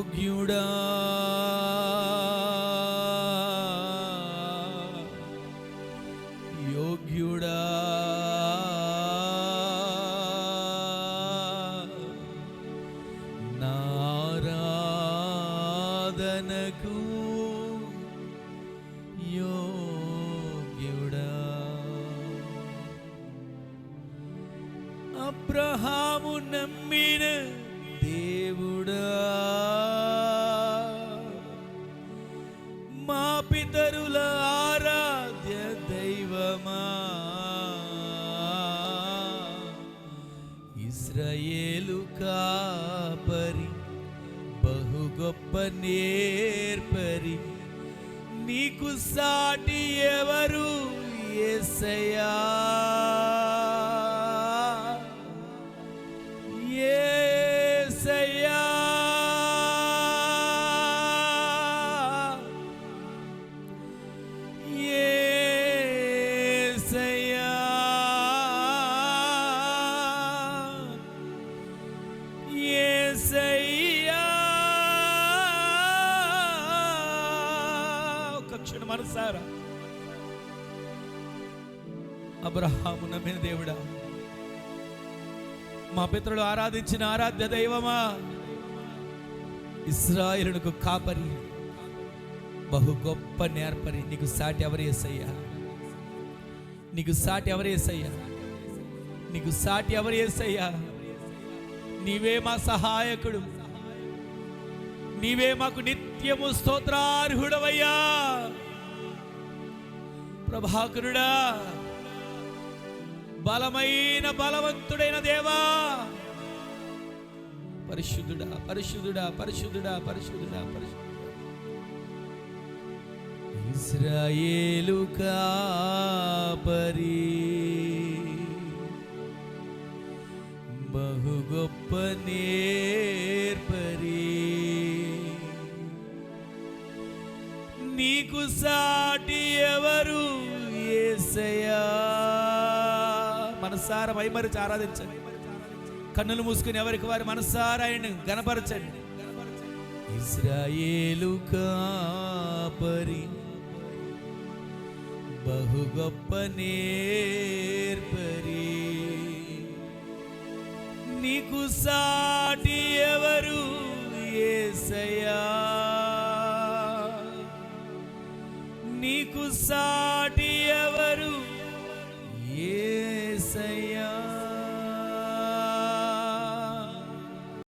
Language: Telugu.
యోగ్యుడా యోగ్యుడా నారాధనకు యోగ్యుడా. అబ్రహాము నమ్మిన దేవుడా, మా పితరుల ఆరాధ్య దైవమా, ఇశ్రాయేలు కాపరి, బహు గొప్ప నేర్పరి, నీకు సాటి ఎవరు యేసయ్యా, యేసయ్యా. యేసయ్యా యేసయ్యా. ఒక క్షణం మనసారా, అబ్రహాము నమ్మిన దేవుడా, మా పితరులు ఆరాధించిన ఆరాధ్య దైవమా, ఇశ్రాయేలుకు కాపరి, బహు గొప్ప నేర్పరి, నీకు సాటి ఎవరు యేసయ్యా, నీకు సాటి ఎవరు యేసయ్యా, నీకు సాటి ఎవరు యేసయ్యా. నీవే మా సహాయకుడు, నీవే మాకు నిత్యము స్తోత్రార్హుడవయ్యా. ప్రభాకరుడా, బలమైన బలవంతుడైన దేవా, పరిశుద్ధుడా పరిశుద్ధుడా పరిశుద్ధుడా పరిశుద్ధుడా పరిశుద్ధుడా. ఇశ్రాయేలు కాపరి, బహు గొప్ప నేర్పరి, నీకు సాటి ఎవరు యేసయ్యా. మనసారా మైమరిచి ఆరాధించండి, కన్నులు మూసుకుని ఎవరికి వారి మనసారా ఆయన గణపరచండి. ఇశ్రాయేలు కాపరి, బహు గొప్ప నేర్పరి, నీకు సాటి